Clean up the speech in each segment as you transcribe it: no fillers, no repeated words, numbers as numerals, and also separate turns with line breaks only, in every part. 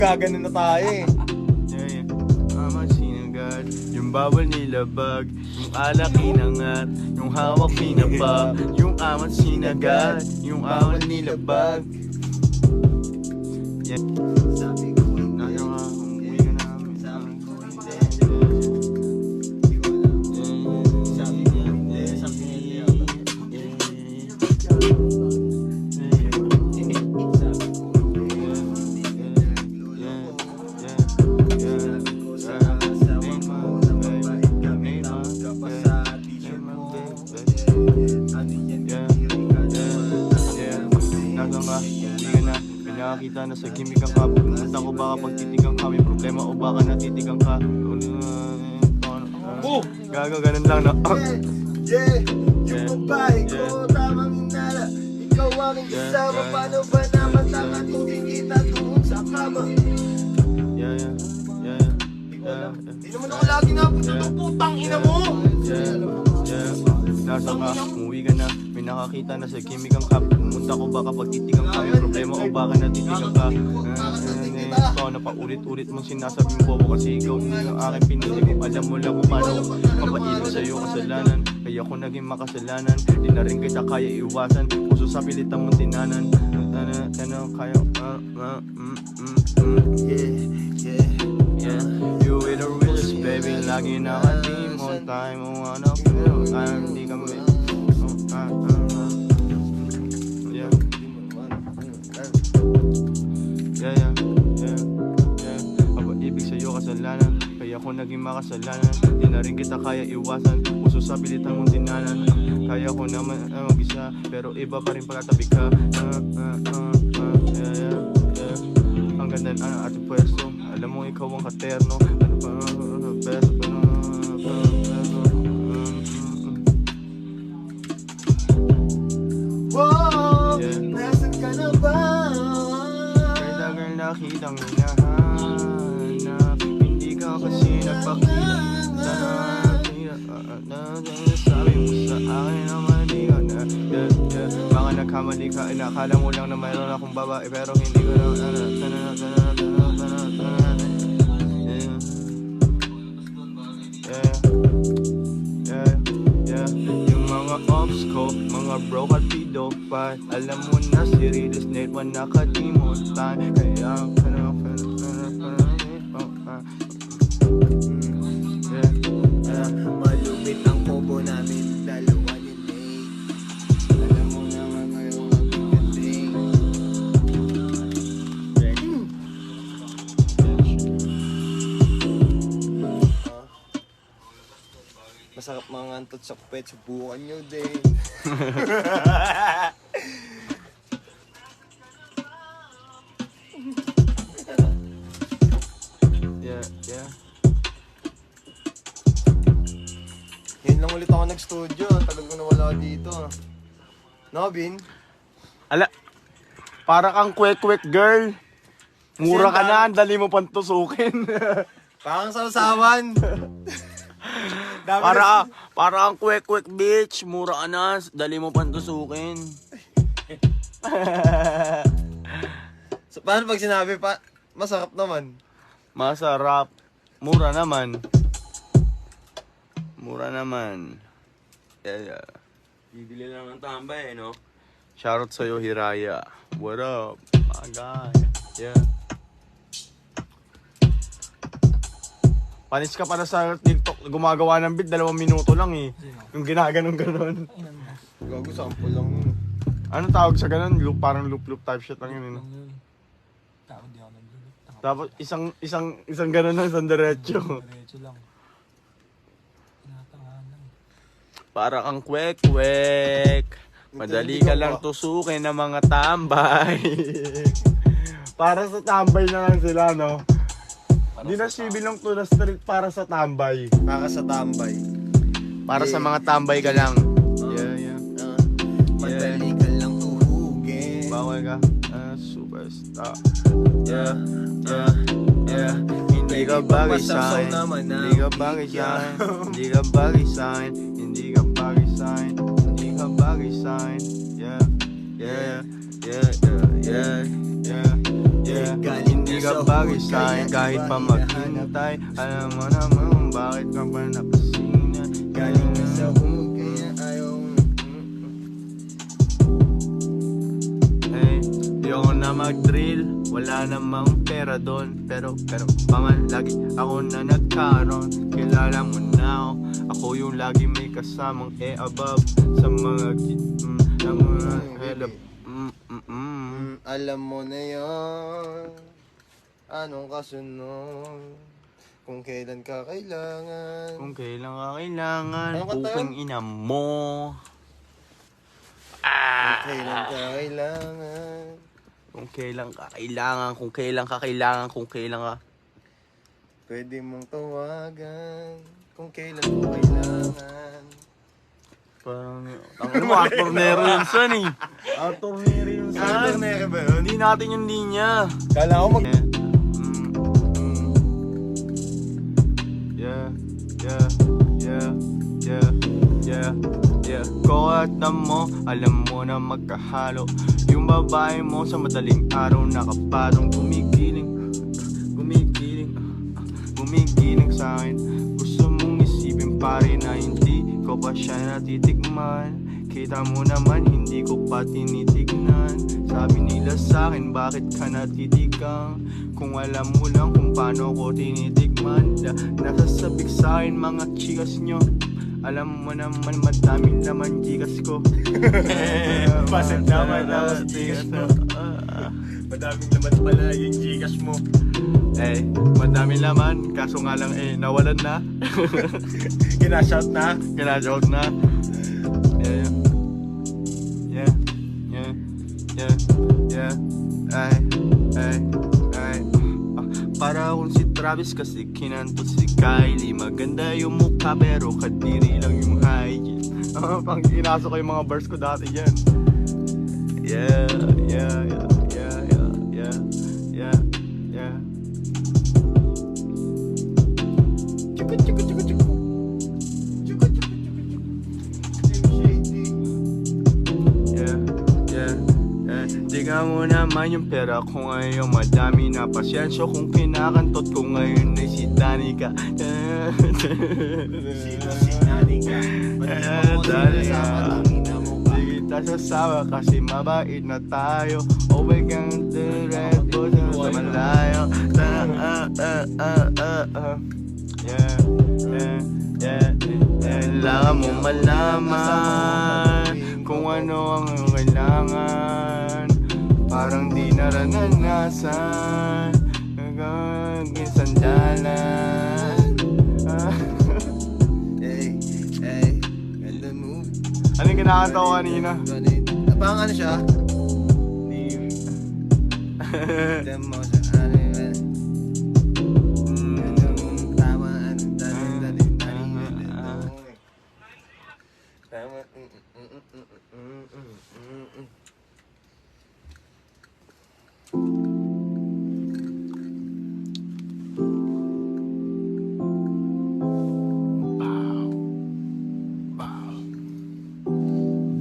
Gaganon na tayo eh.
Yeah, Ama sinagad, yung bawal nilabag, yung alak inangat, yung hawak pinabag, yung amat sinagad, yung awal nilabag. Yeah.
Sabi ko hindi.
Nasa nga, umuwi ka namin.
Sabi ko hindi. Hindi ko alam. Sabi ko hindi. Sabi niya hindi. Sabi ko hindi. Nagluloko. Sabi ko sa asawa mo na mabait kami lang ka pa sa t-shirt mo. Ano yan, hindi ka naman.
Nasa nga, umuwi ka na. Pinakakita na sa gimmick ang kap. Pumunta ko baka pagtitigang ka. May problema o baka natitigang ka. Gago, ganun lang na.
Yung babae ko, tamang inala. Ikaw aking kasama. Paano ba naman tanga kung di kita doon sa kama? Di naman ako lagi napunta ng putang ina mo.
Nasa ka, umuwi ka na. May nakakita na sa gimmick ang kap. Pumunta ko baka pagtitigang ka. May problema o baka natitigang ka. Ikaw na paulit-ulit mong sinasabi mo bobo kasi ikaw din ang aking pinili ko. Alam mo lang kung paano mapaibig sa'yo kasalanan. Kaya ko naging makasalanan. Di na rin kita kaya iwasan. Puso sa pilitan mong tinanan. Kaya yeah. You with the realest baby. Lagi nakalimon tayo mo ano. Hindi kami Yeah. Ibig sa'yo kasalanan. Kaya ko naging makasalanan. Di na rin kita kaya iwasan. Puso sa pilitan mong tinanan. Kaya ko naman mag-isa. Pero iba pa rin pagkatabi ka. Ang ganda ng ating pwesto. Alam mo ikaw ang katerno. Ano pa pero
Wow, nasan ka na ba?
Tagal nakitang hinahanap. Hindi ka kasi nagpakita. Sabi mo sa akin na mali ka na. Baka nagkamali ka. Inakala mo lang na mayroon akong babae. Pero hindi ko lang Yung mga ops ko, mga bro at pido pa. Alam mo na si Riddles Nate man nakalimutan. Kaya
Malupit ang kobo namin, dalawa ni Nate. Alam mo naman ngayon ang galing. Masarap mga antot sa kupet, subukan nyo din.
Yeah.
Ngayon lang ulit ako nag-studio, tagal ko na wala dito. No, Bin?
Ala, para kang kwek-kwek girl. Mura ka na, ang dali mo pang tusukin.
Parang sausawan.
Para kang kwek-kwek bitch. Mura ka na, dali mo pang tusukin.
So, paano pag sinabi pa, masarap naman?
Masarap. Mura naman. Mura naman. Yeah.
Bibili lang ng tambay, no?
Shoutout sa'yo, Hiraya. What up? My guy. Yeah. Panis ka para sa TikTok. Gumagawa ng beat, 2 minuto lang eh. Yung ginaganon-ganon.
Gago, sample lang yun.
Ano tawag sa ganon? Loop, parang loop type shit lang yun.
Tao, di ako naglulot.
Tapos isang ganon lang, isang diretso.
Diretso lang. Tinatangahan lang.
Para kang kwek-kwek. Madali ka lang tusukin ng mga tambay. Para sa tambay na lang sila, no? Di na sibilong to na street para sa tambay.
Para sa tambay.
Para sa mga tambay ka lang. Yeah.
Madali ka lang tuhugin.
Bawal ka. Superstar. Yeah. Hindi ka bagay sa'kin. Hindi ka bagay sa'kin. Hindi ka bagay sa'kin. Hindi ka bagay sa'kin. Hindi ka bagay sa'kin. Yeah. Hindi ka bagay sa'kin kahit pa maghintay. Alam mo naman bakit ka pa napasina.
Galing na sa hood, kaya ayaw.
Di ako na mag-drill, wala namang pera doon. Pero paman lagi ako na nagkaroon. Kilala mo na ako yung lagi may kasamang above sa mga help.
Alam mo na yon, anong kasunod, kung kailan ka kailangan.
Kung kailan ka kailangan,
Anong kanta
puking ina mo.
Kung kailan ka kailangan.
Kung kailan ka kailangan, kung kailan ka kailangan, kung kailan ka.
Pwede mong tawagan kung kailan mo kailangan.
Parang, ang mo, actornero yun son eh. Actornero yun son.
Actornero ba yun?
Hindi natin yung linya.
Kala ko mag...
Yeah. Kuhat na mo, alam mo na magkahalo. Yung babae mo sa madaling araw nakapatong gumigiling sa akin. Gusto mong isipin pare na hindi ko pa siya natitikman. Kita mo naman hindi ko pa tinitignan. Sabi nila sa akin bakit ka natitigang. Kung alam mo lang kung paano ko tinitikman. Nasasabik sa akin mga chikas nyo. Alam mo naman madaming laman gigas ko.
Basit naman ang Gcash mo. Madaming laman pala yung Gcash mo.
Madaming laman kaso nga lang nawalan na.
Kinashout na.
Kinashout na. Yeah. Para akong si Travis kasi kinanto si Kylie. Maganda yung mukha pero kadiri lang yung hygiene. Pang inasa ko yung mga verse ko dati dyan. Yeah. Di ka mo naman yung pera ko ngayon. Madami na pasyensya kung kinakantot ko ngayon ay si Danica.
Sino si Danica?
Di kita sasawa kasi mabait na tayo. Uwi kang direto sa malayo. Kailangan mo malaman kung ano ang kailangan. Parang di naranasan hanggang sandalan.
Ganda move.
Ano yung kinakanta ko kanina?
Parang ano siya? Demo sa ano yun. Tama, dali. Tama.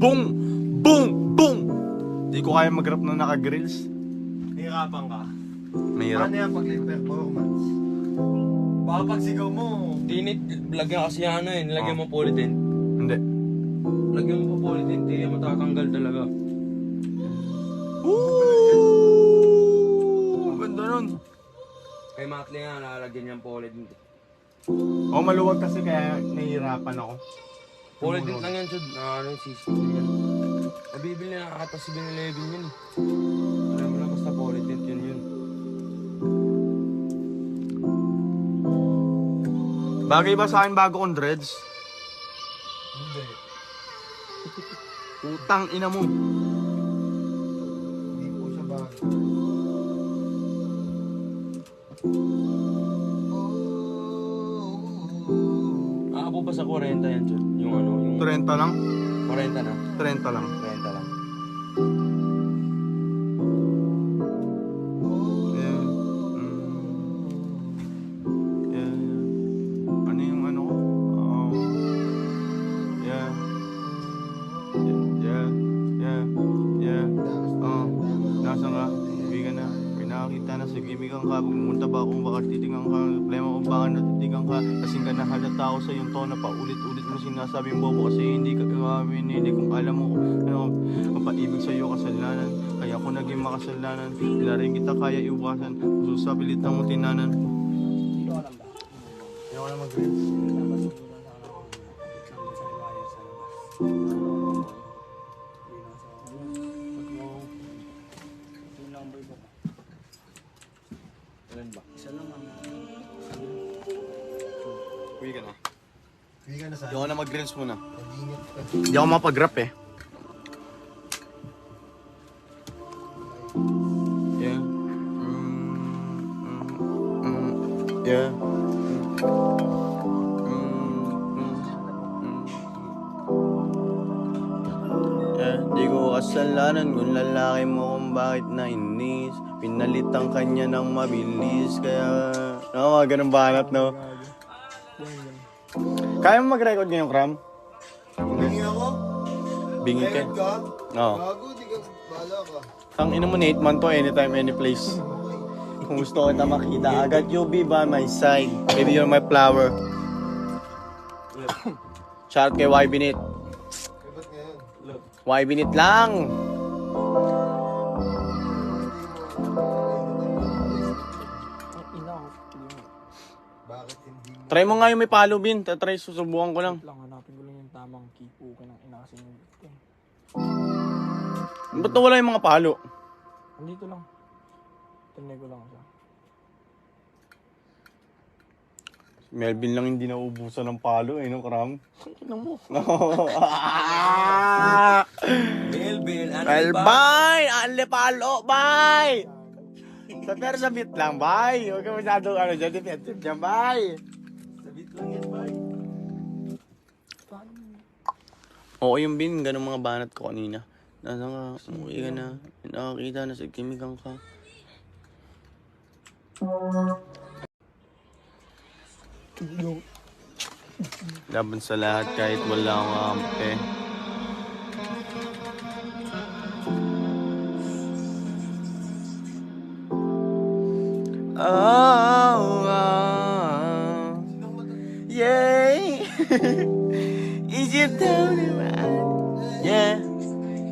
Boom! Di ko kaya mag-rap na naka-grills.
Hirapan ka.
Mahirap.
Paano yan pag live performance? Baka pag sigaw mo.
Lagyan kasi nilagyan mo polythene.
Hindi.
Lagyan mo pa polythene, di yan matatanggal talaga.
Ganda nun.
Kay Matli nga, lalagyan niyang polythene.
Maluwag kasi kaya nahihirapan ako.
Polythene lang yan, Chud. System yan. Nabibili na ata 7-Eleven yun. Alam mo lang, basta polythene yun.
Bagay ba sa akin bago kong dreads?
Hindi.
Utang ina mo.
Hindi po siya bago.
Aabo ba sa 40 yan, Chud? Yung
30 lang?
40 na?
30 lang.
30 lang.
Ano yung ano ko? Nasa nga, bigan na. May nakakita na sa gimmick ang natitigan ka? Pumunta ba kung baka titigan ka? Problema o baka natitigan ka? Kasing ka na halata ako sa iyong tono. Paulit-ulit mo sinasabing bobo kasi hindi ka pinili. Kung alam mo ano, ang paibig sa'yo kasalanan. Kaya ako naging makasalanan. Hindi na rin kita kaya iwasan. Puso sa pilit ng tinanan. Hindi ko na mag-rinse. Uwi ka na.
Hindi ka na sa
Hindi ako na mag-rinse muna.
Mag-ingat ka.
Hindi ako mapag-rap eh. Yeah. Yeah. Di ko kasalanan kung lalaki mo kung bakit nainis. Pinalitan kanya ng mabilis. Kaya, mga ganun banat, no? Kaya mo mag-record ngayong Kram?
Bingi ako?
Bingi ka?
Record ka?
Oo.
Bago, di ka, bahala ka.
Ang ina mo na 8 month to, anytime, any place. Kung gusto kita makita, agad you'll be by my side. Baby, you're my flower. Shout kay Y Binit.
Eh, ba't ngayon?
Y Binit lang!
Bakit hindi mo?
Try mo nga yung may palo, Bin. Try, susubukan ko lang.
Lang, hanapin ko lang yung tamang kipo ka ng inasin yung ko.
Ba't nawala yung mga palo?
Andito lang. Tinay ko lang siya.
Melvin lang hindi naubusan ng palo eh, no, Kram?
Tingnan mo.
Melvin, ano
Well, bye! Anle palo, bye! Pero sa bit lang, bye! Huwag ka masyadong dyan, defensive dyan, bye!
Sabit lang yan, bye.
Oo, yung Bin, ganun mga banat ko kanina. Nasa nga, umuwi ka na, nakakita na sa kimigang ka. Laban sa lahat kahit wala akong kampe. Yeah. Is you down if I, yeah.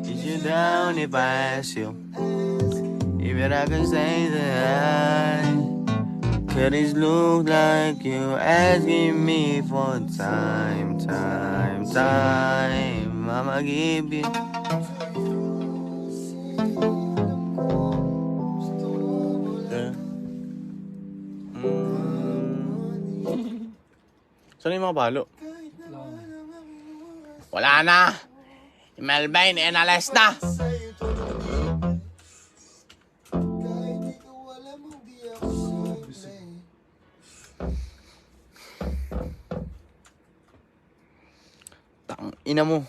Is you down if I ask you? Even I can say that could it look like you asking me for time. I'ma give you. Yeah. Saan yung mga palo? Wala na! Yung Melvin, inalas na!
Sa'yo tulad. Kahit ikaw alam mo, di ako simple.
Tang ina mo.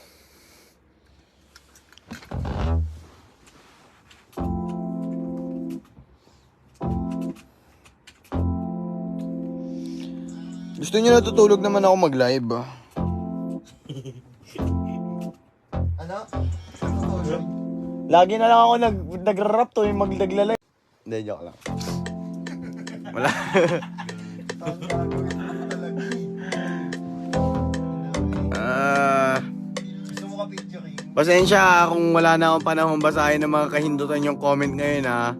Gusto niyo natutulog naman ako mag-live ah.
Ano? Tutulog?
Lagi na lang ako nag-rap to yung magdaglalay. Hindi, joke lang. Wala.
Ang gagawin mo talaga. Gusto mo ka picturing?
Pasensya kung wala na akong panahon basahin ng mga kahindutan yung comment ngayon ha.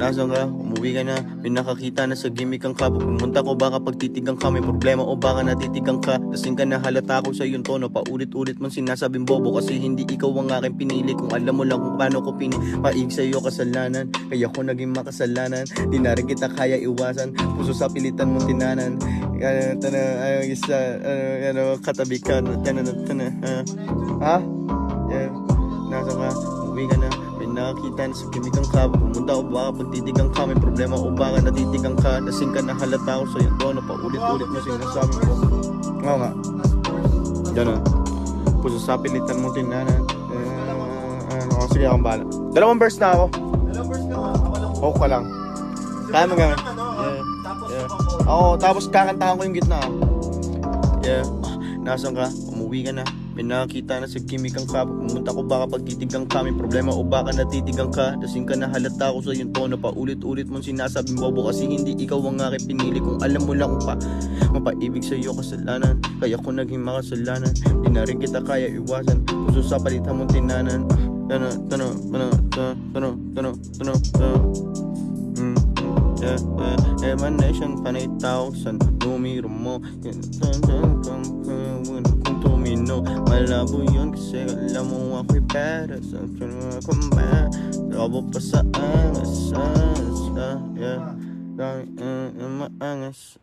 Nasaan ka? Umuwi ka na. May nakakita na sa gimmick ang ka. Pumunta ko baka pagtitigang ka. May problema o baka natitigang ka. Lasing ka na halata ko sa iyong tono. Paulit-ulit mong sinasabing bobo kasi hindi ikaw ang aking pinili. Kung alam mo lang kung paano ko paig sa iyo kasalanan. Kaya ko naging makasalanan. Di na rin kita kaya iwasan. Puso sa pilitan mong tinanan. Katabi ka. Ha? Yeah. Nasaan ka? Umuwi ka na. Nakakita na sa kimigang ka. Pumunta ko baka pagtitigang ka. May problema o baka natitigang ka. Lasing ka na halata ko sa iyong tono. Paulit-ulit mo sinasabi ko. Oo nga. Ganun. Puso sa pilitan mong tinanan. Sige akong bahala. 2 verse na ako.
Dalawang verse ka nga. Ako lang.
Hope ka lang. Kaya mo gawin.
Ano,
Yeah.
tapos
Yeah.
ako
Oo, tapos kakantahan ko yung gitna. Yeah, nasan ka? Umuwi ka na. May nakakita na sa gimmick ang ka. Pumunta ko baka pagtitigang ka. May problema o baka natitigang ka. Dasing ka na halata ko sa iyong tono. Paulit-ulit mong sinasabing bobo kasi hindi ikaw ang aking pinili. Kung alam mo lang kung pa mapaibig sa iyo kasalanan. Kaya ko naging makasalanan. Di na rin kita kaya iwasan. Puso sa palitan mong tinanan. Emanation panay thousand. Numero mo kung tumino. Malabo yun kasi alam mo ako'y pera. Sa kumba Rabo pa sa angas. Yeah, maangas.